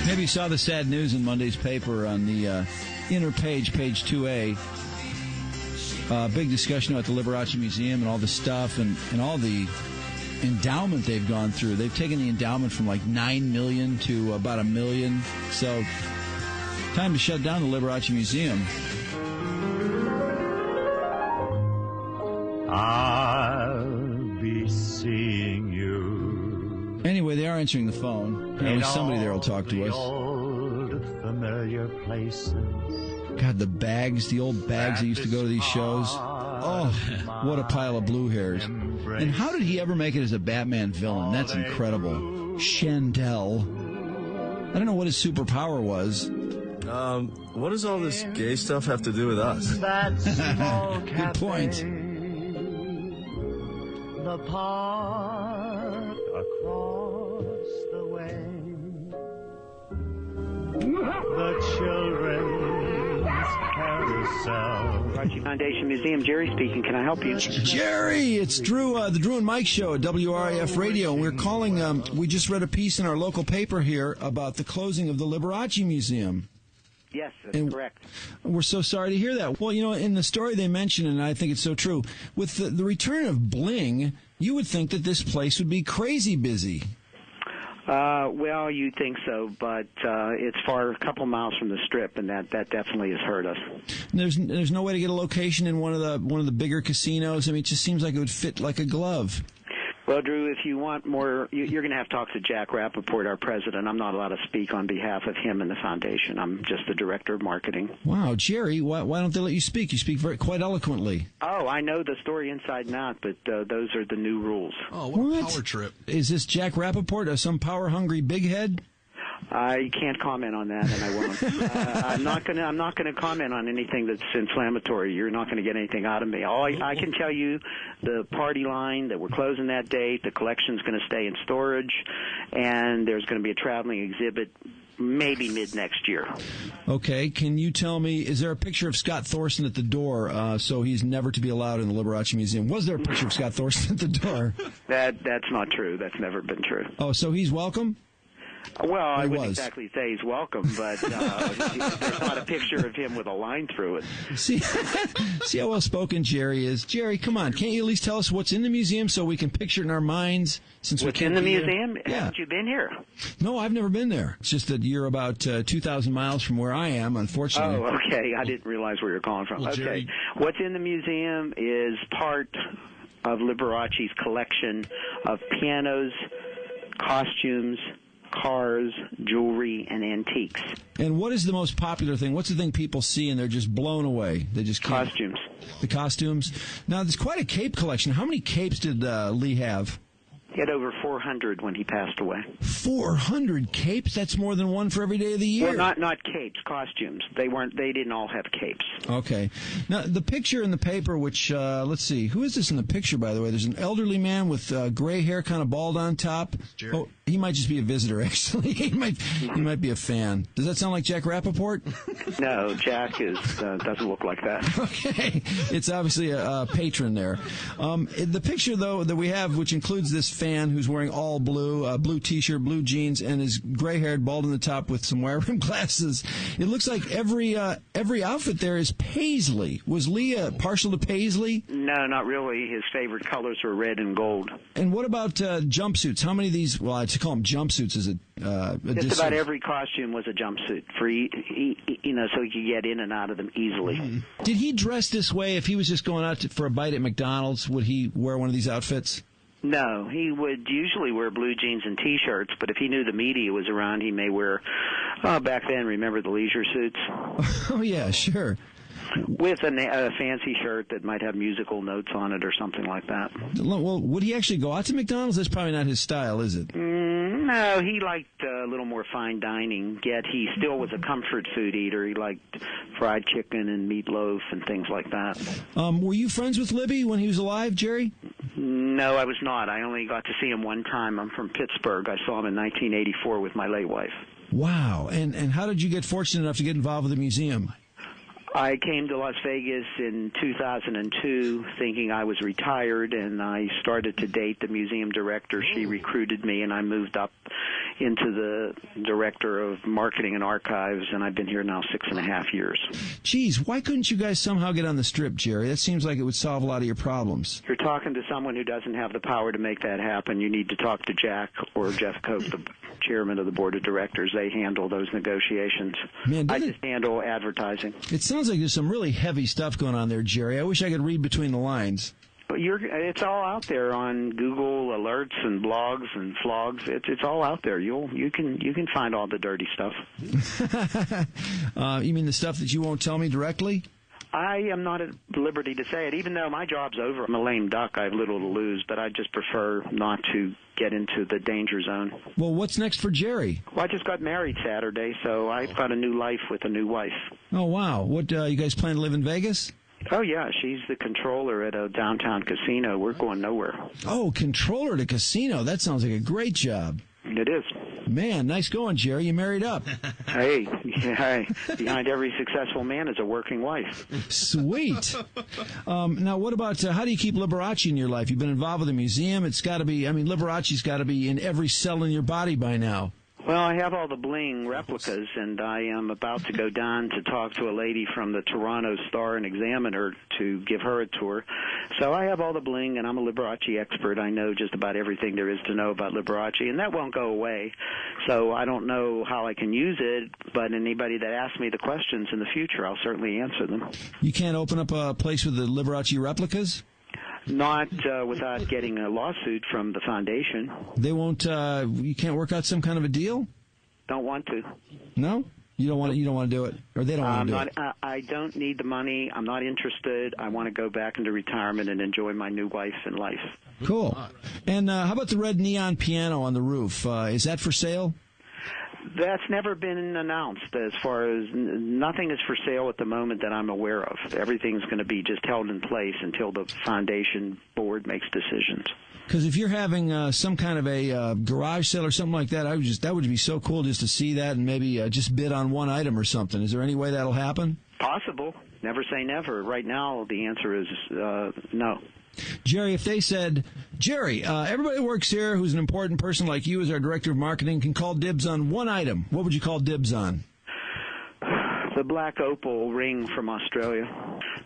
Maybe you saw the sad news in Monday's paper on the inner page, page 2A. Big discussion about the Liberace Museum and all the stuff and all the endowment they've gone through. They've taken the endowment from like $9 million to about $1 million. So, time to shut down the Liberace Museum. I'll be seeing you. Anyway, they are answering the phone. Apparently somebody there will talk to us. Old familiar places. God, the bags, the old bags that used to go to these shows. Oh, what a pile of blue hairs. And how did he ever make it as a Batman villain? That's incredible. Shandell. I don't know what his superpower was. What does all this gay stuff have to do with us? Good point. The park across the way. The children's carousel. Liberace Foundation Museum, Jerry speaking. Can I help you? Jerry, it's Drew, the Drew and Mike show at WRIF Radio. And we're calling, we just read a piece in our local paper here about the closing of the Liberace Museum. Yes, that's correct. We're so sorry to hear that. Well, you know, in the story they mention, and I think it's so true, with the return of bling, you would think that this place would be crazy busy. Well, you'd think so, but it's a couple miles from the Strip, and that definitely has hurt us. There's no way to get a location in one of the bigger casinos. I mean, it just seems like it would fit like a glove. Well, Drew, if you want more, you're going to have to talk to Jack Rappaport, our president. I'm not allowed to speak on behalf of him and the foundation. I'm just the director of marketing. Wow, Jerry, why don't they let you speak? You speak quite eloquently. Oh, I know the story inside and out, but those are the new rules. Oh, what a power trip. Is this Jack Rappaport, some power-hungry big head? I can't comment on that, and I won't. I'm not going to comment on anything that's inflammatory. You're not going to get anything out of me. All I can tell you, the party line that we're closing that date, the collection's going to stay in storage, and there's going to be a traveling exhibit maybe mid next year. Okay, can you tell me, is there a picture of Scott Thorson at the door, so he's never to be allowed in the Liberace Museum? Was there a picture of Scott Thorson at the door? That's not true. That's never been true. Oh, so he's welcome? Well, I wouldn't exactly say he's welcome, but there's not a picture of him with a line through it. See how well-spoken Jerry is? Jerry, come on, can't you at least tell us what's in the museum so we can picture it in our minds? What's in the museum? Yeah. Haven't you been here? No, I've never been there. It's just that you're about 2,000 miles from where I am, unfortunately. Oh, okay. I didn't realize where you're calling from. Well, okay. Jerry, what's in the museum is part of Liberace's collection of pianos, costumes, cars, jewelry, and antiques. And what is the most popular thing? What's the thing people see and they're just blown away? They just can't. Costumes. The costumes. Now, there's quite a cape collection. How many capes did Lee have? He had over 400 when he passed away. 400 capes? That's more than one for every day of the year. Well, not capes, costumes. They didn't all have capes. Okay. Now, the picture in the paper, which, let's see, who is this in the picture, by the way? There's an elderly man with gray hair, kind of bald on top. Jerry. Oh, he might just be a visitor, actually. He might be a fan. Does that sound like Jack Rappaport? No, Jack doesn't look like that. Okay. It's obviously a patron there. The picture, though, that we have, which includes this fan who's wearing all blue, blue T-shirt, blue jeans, and is gray-haired, bald on the top with some wire-rim glasses. It looks like every outfit there is Paisley. Was Lee partial to Paisley? No, not really. His favorite colors were red and gold. And what about jumpsuits? How many of these? Well, to call them jumpsuits is just about every costume was a jumpsuit for so he could get in and out of them easily. Mm-hmm. Did he dress this way if he was just going out for a bite at McDonald's? Would he wear one of these outfits? No, he would usually wear blue jeans and T-shirts, but if he knew the media was around, he may wear, back then, remember the leisure suits? Oh, yeah, sure. With a fancy shirt that might have musical notes on it or something like that. Well, would he actually go out to McDonald's? That's probably not his style, is it? No, he liked a little more fine dining, yet he still was a comfort food eater. He liked fried chicken and meatloaf and things like that. Were you friends with Libby when he was alive, Jerry? No, I was not. I only got to see him one time. I'm from Pittsburgh. I saw him in 1984 with my late wife. Wow. And how did you get fortunate enough to get involved with the museum? I came to Las Vegas in 2002 thinking I was retired, and I started to date the museum director. She recruited me, and I moved up into the director of marketing and archives, and I've been here now 6.5 years. Geez, why couldn't you guys somehow get on the Strip, Jerry? That seems like it would solve a lot of your problems. You're talking to someone who doesn't have the power to make that happen. You need to talk to Jack or Jeff Cope, the chairman of the board of directors. They handle those negotiations. Man, I just handle advertising. It sounds like there's some really heavy stuff going on there, Jerry. I wish I could read between the lines. But it's all out there on Google alerts and blogs and flogs. It's all out there. You can find all the dirty stuff. You mean the stuff that you won't tell me directly? I am not at liberty to say it, even though my job's over. I'm a lame duck. I have little to lose, but I just prefer not to get into the danger zone. Well, what's next for Jerry? Well, I just got married Saturday, so I've got a new life with a new wife. Oh, wow. What, you guys plan to live in Vegas? Oh, yeah. She's the controller at a downtown casino. We're going nowhere. Oh, controller at a casino. That sounds like a great job. It is. Man, nice going, Jerry. You married up. Hey, behind every successful man is a working wife. Sweet. Now, what about, how do you keep Liberace in your life? You've been involved with the museum. It's got to be, Liberace's got to be in every cell in your body by now. Well, I have all the bling replicas, and I am about to go down to talk to a lady from the Toronto Star and Examiner to give her a tour. So I have all the bling, and I'm a Liberace expert. I know just about everything there is to know about Liberace, and that won't go away. So I don't know how I can use it, but anybody that asks me the questions in the future, I'll certainly answer them. You can't open up a place with the Liberace replicas? Not without getting a lawsuit from the foundation. They won't. You can't work out some kind of a deal? Don't want to. No? You don't want to do it, or they don't want to do it. I don't need the money. I'm not interested. I want to go back into retirement and enjoy my new wife and life. Cool. And how about the red neon piano on the roof? Is that for sale? That's never been announced. As far as nothing is for sale at the moment that I'm aware of. Everything's going to be just held in place until the foundation board makes decisions. Because if you're having some kind of a garage sale or something like that, that would be so cool just to see that and maybe just bid on one item or something. Is there any way that'll happen? Possible. Never say never. Right now, the answer is no. Jerry, if they said, Jerry, everybody who works here who's an important person like you as our director of marketing can call dibs on one item, what would you call dibs on? The black opal ring from Australia.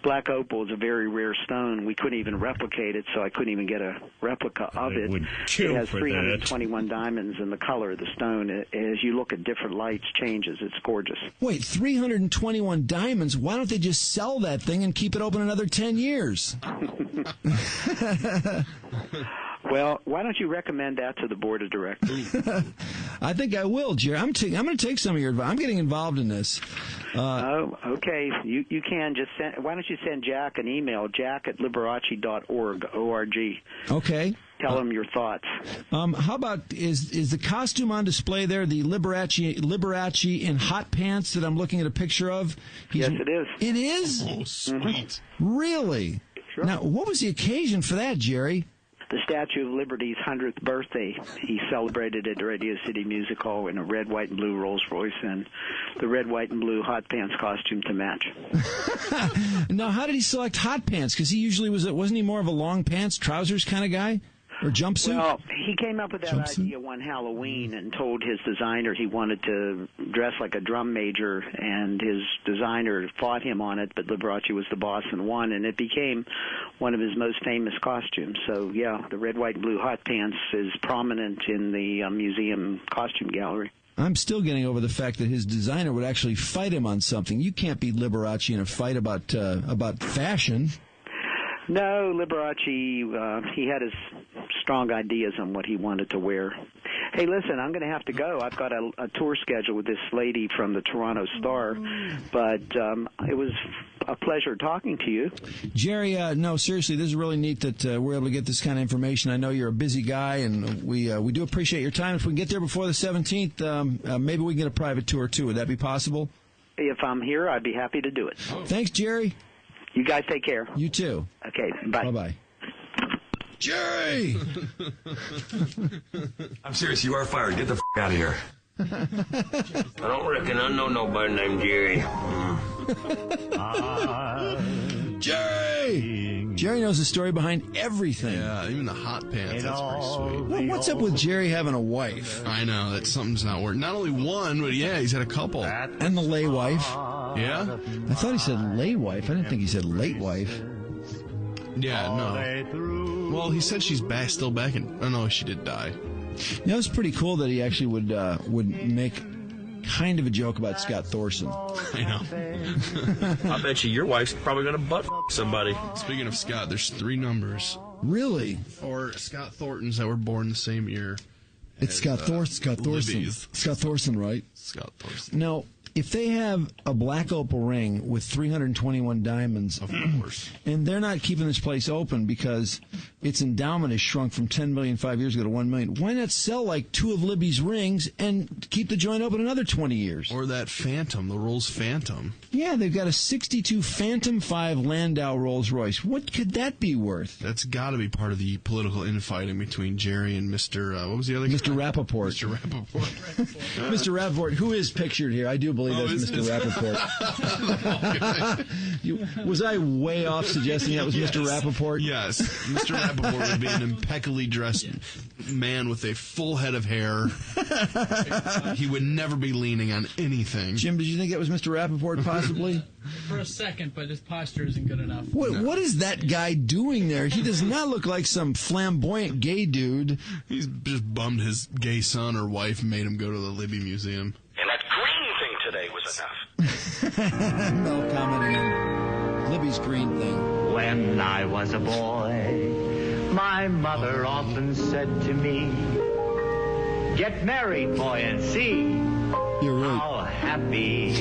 Black opal is a very rare stone. We couldn't even replicate it, so I couldn't even get a replica of it. It has 321 diamonds, and the color of the stone, as you look at different lights, changes. It's gorgeous. Wait, 321 diamonds? Why don't they just sell that thing and keep it open another 10 years? Well, why don't you recommend that to the board of directors? I think I will, Jerry. I'm going to take some of your advice. I'm getting involved in this. Okay. You can just send. Why don't you send Jack an email, jack@liberace.org, O-R-G. Okay. Tell him your thoughts. How about, is the costume on display there, the Liberace in hot pants that I'm looking at a picture of? Yes, it is. It is? Oh, sweet. Really? Sure. Now, what was the occasion for that, Jerry? The Statue of Liberty's 100th birthday. He celebrated at Radio City Music Hall in a red, white, and blue Rolls Royce and the red, white, and blue hot pants costume to match. Now, how did he select hot pants? Because he usually wasn't he more of a long pants, trousers kind of guy? Or jumpsuit? Well, he came up with that idea one Halloween and told his designer he wanted to dress like a drum major, and his designer fought him on it, but Liberace was the boss and won, and it became one of his most famous costumes. So, yeah, the red, white, and blue hot pants is prominent in the museum costume gallery. I'm still getting over the fact that his designer would actually fight him on something. You can't beat Liberace in a fight about fashion. No, Liberace, he had his strong ideas on what he wanted to wear. Hey, listen, I'm going to have to go. I've got a tour schedule with this lady from the Toronto Star, but it was a pleasure talking to you. Jerry, no, seriously, this is really neat that we're able to get this kind of information. I know you're a busy guy, and we do appreciate your time. If we can get there before the 17th, maybe we can get a private tour, too. Would that be possible? If I'm here, I'd be happy to do it. Thanks, Jerry. You guys take care. You too. Okay, bye. Bye-bye. Jerry! I'm serious. You are fired. Get the out of here. I don't reckon I know nobody named Jerry. Jerry! Jerry knows the story behind everything. Yeah, even the hot pants. That's pretty sweet. Well, what's up with Jerry having a wife? I know, that something's not working. Not only one, but yeah, he's had a couple. And the lay wife. Yeah? I thought he said lay wife. I didn't think he said late wife. Yeah, no. Well, he said she's still back in... Oh, no, she did die. You know, it was pretty cool that he actually would make kind of a joke about Scott Thorson. I know. I bet you your wife's probably going to butt somebody. Speaking of Scott, there's 3 numbers. Really? Or Scott Thorntons that were born the same year. It's Scott Thorson. Libby's. Scott Thorson, right? Scott Thorson. Now, if they have a black opal ring with 321 diamonds, of course, and they're not keeping this place open because its endowment has shrunk from $10 million 5 years ago to $1 million, why not sell like 2 of Libby's rings and keep the joint open another 20 years? Or that Phantom, the Rolls Phantom. Yeah, they've got a 62 Phantom 5 Landau Rolls Royce. What could that be worth? That's got to be part of the political infighting between Jerry and Mr. What was the other guy? Mr. Rappaport. Mr. Rappaport. Mr. Rappaport, who is pictured here. I do believe that's Mr. Rappaport. Was I way off suggesting that was Mr. Rappaport? Yes. Mr. Rappaport would be an impeccably dressed man with a full head of hair. He would never be leaning on anything. Jim, did you think that was Mr. Rappaport, possibly? For a second, but his posture isn't good enough. What is that guy doing there? He does not look like some flamboyant gay dude. He's just bummed his gay son or wife made him go to the Libby Museum. And that green thing today was enough. No commenting on Libby's green thing. When I was a boy, my mother often said to me, "Get married, boy, and see You're right. how happy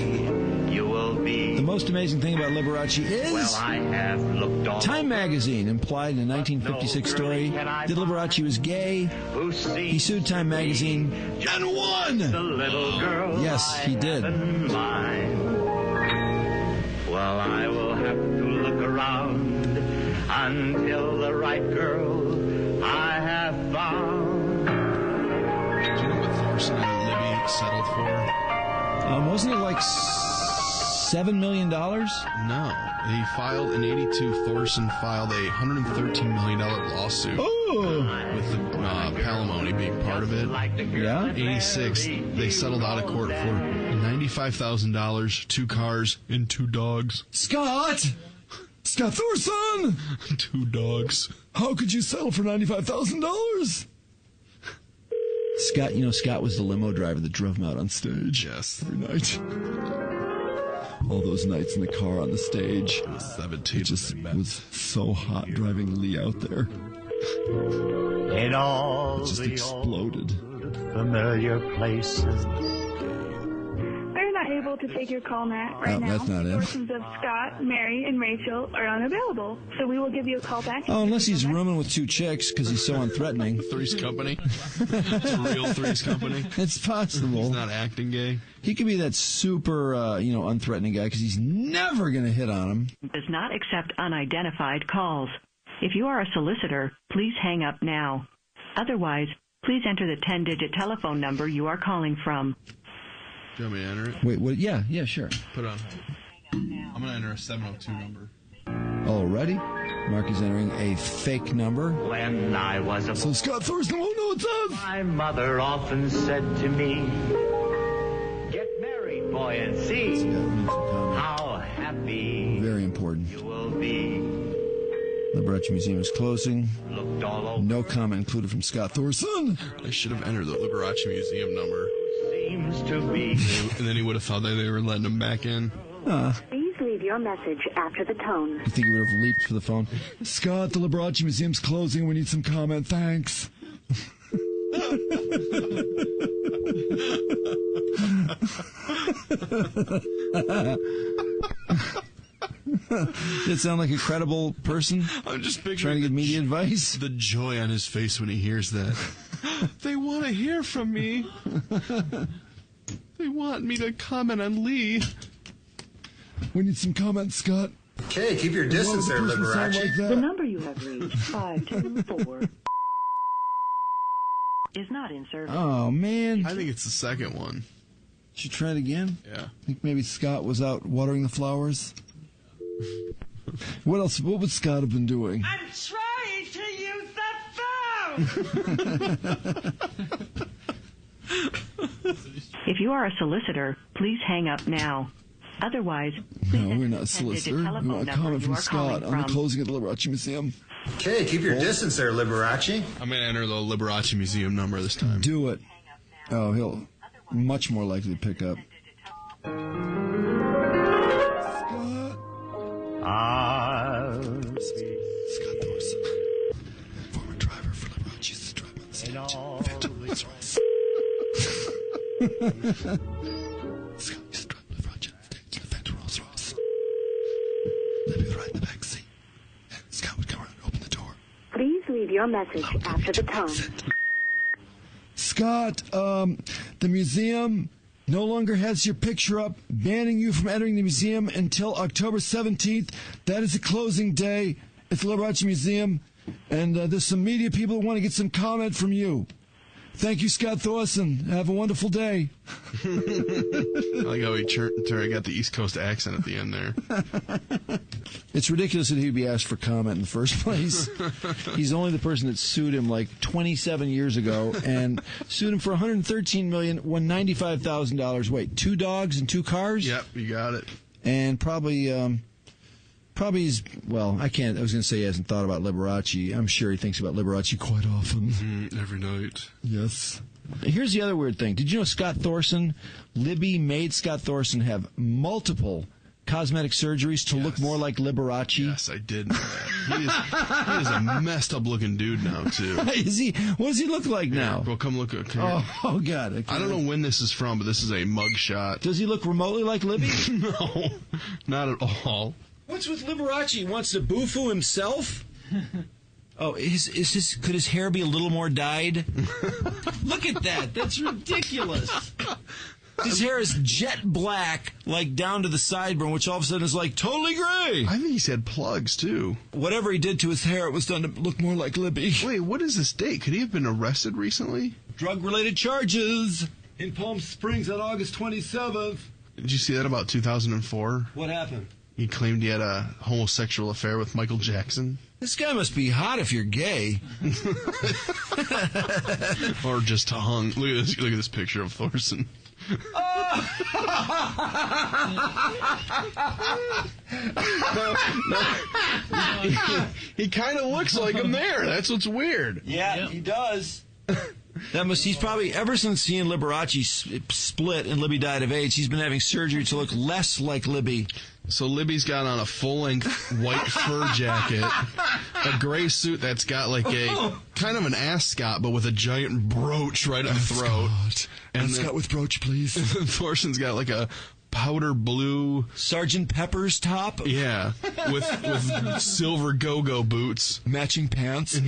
you will be." The most amazing thing about Liberace is... Well, I have looked all Time over, Magazine implied in a 1956 story that Liberace was gay. who sees He sued Time Magazine and won! the little girl Yes, he I did. have in mind. Well, I will have to look around until the right girl I have found. Do you know what Thorson and Libby settled for? Wasn't it like $7 million? No. He filed, in 82, Thorson filed a $113 million lawsuit. Oh! With the palimony being part of it. Yeah? 86, they settled out of court for $95,000, 2 cars, and 2 dogs. Scott! Scott Thorson! 2 dogs. How could you settle for $95,000? Scott was the limo driver that drove him out on stage. Yes. Every night. All those nights in the car on the stage. 17. It just was so hot driving Lee out there. In all It just the exploded. old familiar places. We're not able to take your call right now. That's not The it. persons of Scott, Mary, and Rachel are unavailable, so we will give you a call back. Oh, unless he's rooming with 2 chicks because he's so unthreatening. Three's Company. It's a real Three's Company. It's possible. He's not acting gay. He could be that super, unthreatening guy because he's never going to hit on him. Does not accept unidentified calls. If you are a solicitor, please hang up now. Otherwise, please enter the 10-digit telephone number you are calling from. Do you want me to enter it? Wait, what? Yeah, sure. Put it on. I'm going to enter a 702 number. Already? Marc is entering a fake number. When I was a boy, So Scott Thorson won't know what's up. my mother often said to me, "Get married, boy, and see Yeah, we need some comment. how happy Very important. you will be." Liberace Museum is closing. Looked all over, No comment included from Scott Thorson. I should have entered the Liberace Museum number. seems to be. And then he would have thought that they were letting him back in. Please leave your message after the tone. You think he would have leaped for the phone? Scott, the Liberace Museum's closing. We need some comment. Thanks. Does it sound like a credible person I'm just trying picturing to give media advice? the joy on his face when he hears that. They want to hear from me. They want me to comment on Lee. We need some comments, Scott. Okay, keep your distance there, Liberace. The number you have reached, 524. Is not in service. Oh, man. I think it's the second one. Should try it again? Yeah. I think maybe Scott was out watering the flowers. What else? What would Scott have been doing? I'm trying to use the phone! If you are a solicitor, please hang up now. Otherwise, please No, we're not a enter solicitor. the We telephone want a number comment you from are calling Scott on the from. closing of the Liberace Museum. Okay, keep your distance there, Liberace. I'm going to enter the Liberace Museum number this time. Do it. Oh, he'll much more likely to pick up. Scott Thorson, former driver for Liberace's drive on stage. That's right. Scott used to drive Liberace on stage in the Phantom Rolls Royce. Libby would ride in the back seat. And Scott would come around and open the door. Please leave your message after the tone. Scott, the museum no longer has your picture up, banning you from entering the museum until October 17th. That is the closing day at the Liberace Museum, and there's some media people who want to get some comment from you. Thank you, Scott Thorson. Have a wonderful day. I like how he got the East Coast accent at the end there. It's ridiculous that he'd be asked for comment in the first place. He's only the person that sued him like 27 years ago and sued him for $113 million, won $95,000. Wait, 2 dogs and 2 cars? Yep, you got it. And probably he's, well, I was going to say he hasn't thought about Liberace. I'm sure he thinks about Liberace quite often. Every night. Yes. Here's the other weird thing. Did you know Scott Thorson, Libby made Scott Thorson have multiple cosmetic surgeries to look more like Liberace? Yes, I did know that. He is a messed up looking dude now, too. Is he? What does he look like now? Well, come look at Oh, God. I don't know when this is from, but this is a mug shot. Does he look remotely like Libby? No, not at all. What's with Liberace? He wants to boo-foo himself? Oh, could his hair be a little more dyed? Look at that. That's ridiculous. His hair is jet black, like down to the sideburn, which all of a sudden is like totally gray. I think he's had plugs, too. Whatever he did to his hair, it was done to look more like Libby. Wait, what is this date? Could he have been arrested recently? Drug-related charges in Palm Springs on August 27th. Did you see that about 2004? What happened? He claimed he had a homosexual affair with Michael Jackson. This guy must be hot if you're gay. Or just hung. Look at this picture of Thorson. He kind of looks like him there. That's what's weird. Yeah, he does. He's probably, ever since he and Liberace split and Libby died of AIDS, he's been having surgery to look less like Libby. So Libby's got on a full-length white fur jacket, a gray suit that's got like a kind of an ascot, but with a giant brooch right at the throat. And Scott with brooch, please. Thorson's got like a powder blue Sgt. Pepper's top. Yeah, with silver go-go boots, matching pants, and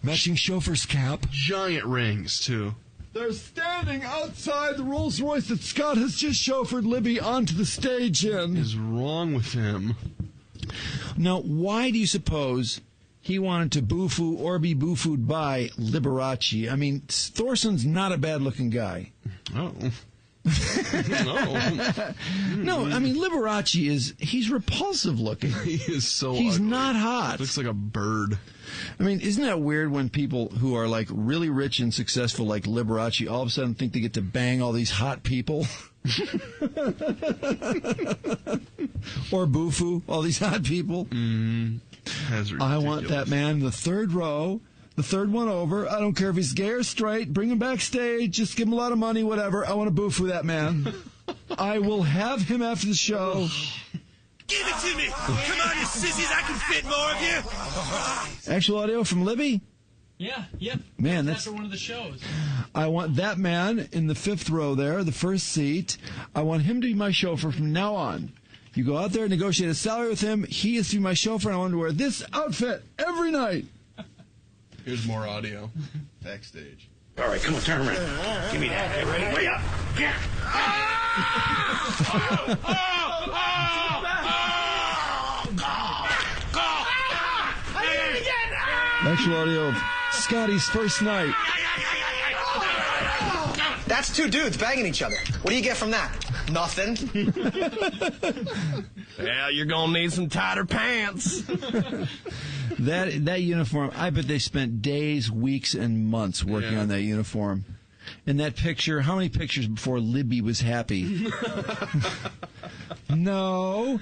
matching chauffeur's cap, giant rings too. They're standing outside the Rolls Royce that Scott has just chauffeured Libby onto the stage in. What is wrong with him? Now, why do you suppose he wanted to boo-foo or be boo-fooed by Liberace? I mean, Thorson's not a bad-looking guy. Oh. No, I mean, Liberace he's repulsive looking. He is so He's ugly. not hot. Looks like a bird. I mean, isn't that weird when people who are like really rich and successful like Liberace all of a sudden think they get to bang all these hot people? Or boo-foo all these hot people? That's ridiculous. I want that man in the third row. The third one over. I don't care if he's gay or straight. Bring him backstage. Just give him a lot of money, whatever. I want to boo-foo that man. I will have him after the show. Give it to me! Come on, you sissies! I can fit more of you! Actual audio from Libby? Yeah, yep. Man, that's after one of the shows. I want that man in the fifth row there, the first seat. I want him to be my chauffeur from now on. You go out there and negotiate a salary with him. He is to be my chauffeur, and I want to wear this outfit every night. Here's more audio. Backstage. All right, come on, turn around. Give me that. Hey, ready? Way up. Yeah. Actual audio of Scotty's first night. That's two dudes banging each other. What do you get from that? Nothing. Well, you're gonna need some tighter pants. That uniform, I bet they spent days, weeks, and months working on that uniform. And that picture, how many pictures before Libby was happy? No.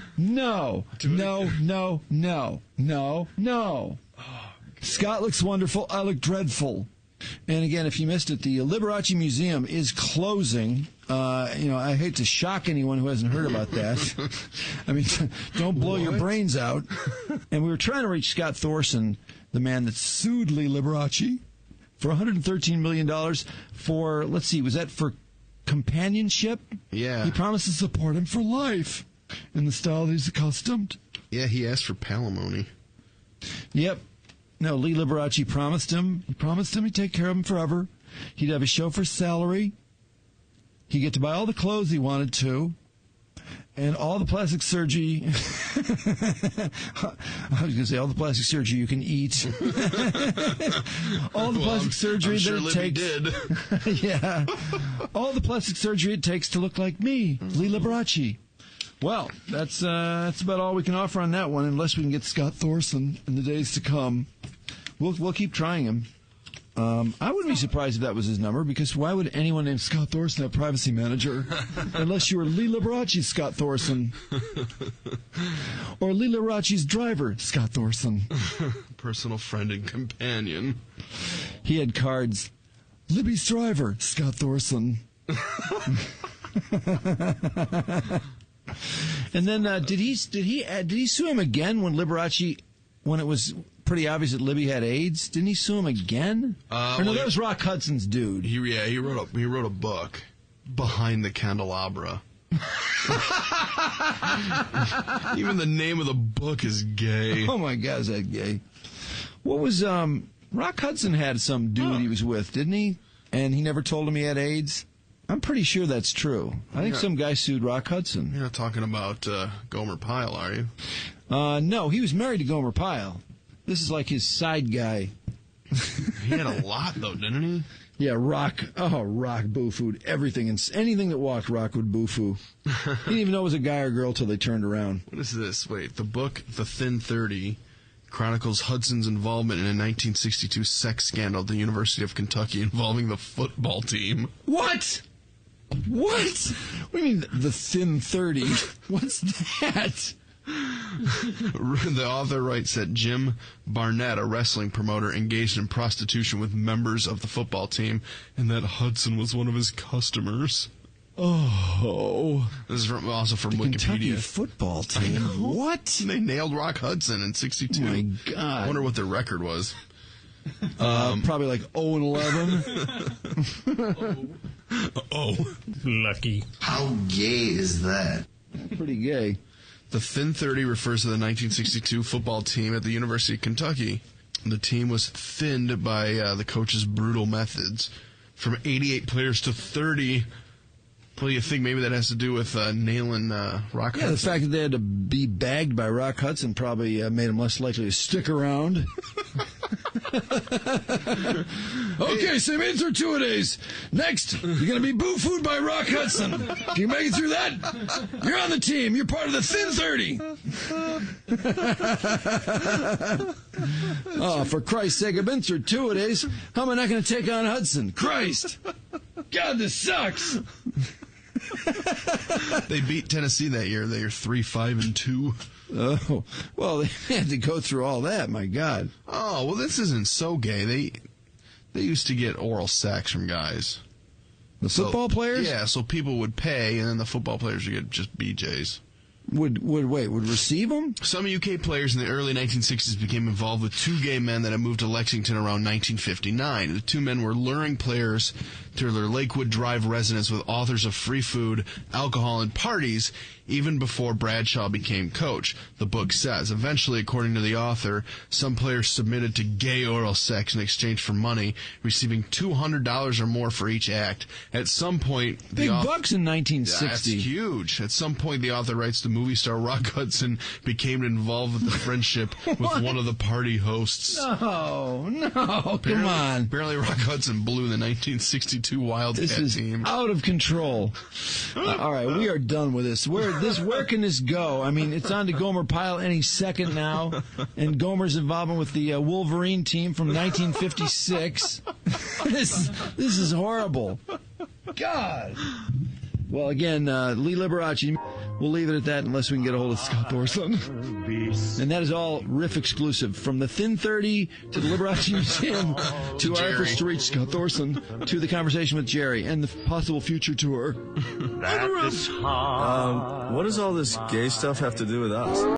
Scott looks wonderful. I look dreadful. And again, if you missed it, the Liberace Museum is closing. I hate to shock anyone who hasn't heard about that. I mean, don't blow your brains out. And we were trying to reach Scott Thorson, the man that sued Lee Liberace for $113 million for, let's see, was that for companionship? Yeah. He promised to support him for life in the style that he's accustomed. Yeah, he asked for palimony. Yep. No, Lee Liberace promised him. He promised him he'd take care of him forever. He'd have a chauffeur's salary. He'd get to buy all the clothes he wanted to. And all the plastic surgery. I was going to say all the plastic surgery you can eat. All the plastic surgery I'm sure that it Libby takes. did. Yeah. All the plastic surgery it takes to look like me, Lee Liberace. Well, that's about all we can offer on that one, unless we can get Scott Thorson in the days to come. We'll keep trying him. I wouldn't be surprised if that was his number, because why would anyone named Scott Thorson have a privacy manager? Unless you were Lee Liberace's Scott Thorson. Or Lee Liberace's driver, Scott Thorson. Personal friend and companion. He had cards. Libby's driver, Scott Thorson. And then did he sue him again when it was pretty obvious that Libby had AIDS? Didn't he sue him again? That was Rock Hudson's dude. He wrote a book, Behind the Candelabra. Even the name of the book is gay. Oh my God, is that gay? What was Rock Hudson had some dude he was with, didn't he? And he never told him he had AIDS. I'm pretty sure that's true. I think some guy sued Rock Hudson. You're not talking about Gomer Pyle, are you? No, he was married to Gomer Pyle. This is like his side guy. He had a lot, though, didn't he? Yeah, Rock. Oh, Rock boo-fooed everything. And anything that walked, Rock would boo-foo. He didn't even know it was a guy or girl till they turned around. What is this? Wait, the book, The Thin 30, chronicles Hudson's involvement in a 1962 sex scandal at the University of Kentucky involving the football team. What? What do you mean, The Thin 30? What's that? The author writes that Jim Barnett, a wrestling promoter, engaged in prostitution with members of the football team, and that Hudson was one of his customers. Oh. This is also from the Wikipedia. Kentucky football team. What? They nailed Rock Hudson in 62. Oh, my God. I wonder what their record was. Probably like 0-11. Oh, lucky. How gay is that? Pretty gay. The Thin 30 refers to the 1962 football team at the University of Kentucky. The team was thinned by the coach's brutal methods. From 88 players to 30. What do you think? Maybe that has to do with nailing Rock Hudson? Yeah, the fact that they had to be bagged by Rock Hudson probably made them less likely to stick around. Okay, same answer 2-a-days. Next, you're going to be boo-fooed by Rock Hudson. If you make it through that, you're on the team. You're part of the Thin 30. Oh, for Christ's sake, I've been through 2-a-days. How am I not going to take on Hudson? Christ. God, this sucks. They beat Tennessee that year. They are 3-5-2. Oh, well, they had to go through all that. My God. Oh, well, this isn't so gay. They used to get oral sex from guys. The football players? Yeah, so people would pay, and then the football players would get just BJs. Would receive them? Some UK players in the early 1960s became involved with two gay men that had moved to Lexington around 1959. The two men were luring players to their Lakewood Drive residence with offers of free food, alcohol, and parties, even before Bradshaw became coach, the book says. Eventually, according to the author, some players submitted to gay oral sex in exchange for money, receiving $200 or more for each act. At some point... Big bucks in 1960. That's huge. At some point, the author writes, the movie star Rock Hudson became involved with the friendship with one of the party hosts. No, come on. Apparently, Rock Hudson blew the 1962 two Wildcat This is teams. out of control. All right, we are done with this. Where can this go? I mean, it's on to Gomer Pyle any second now, and Gomer's involvement with the Wolverine team from 1956. This is horrible. God. Well, again, Lee Liberace. We'll leave it at that unless we can get a hold of Scott Thorson. And that is all RIF exclusive. From the Thin 30 to the Liberace Museum to our efforts to reach Scott Thorson to the conversation with Jerry and the possible future tour. What does all this gay stuff have to do with us?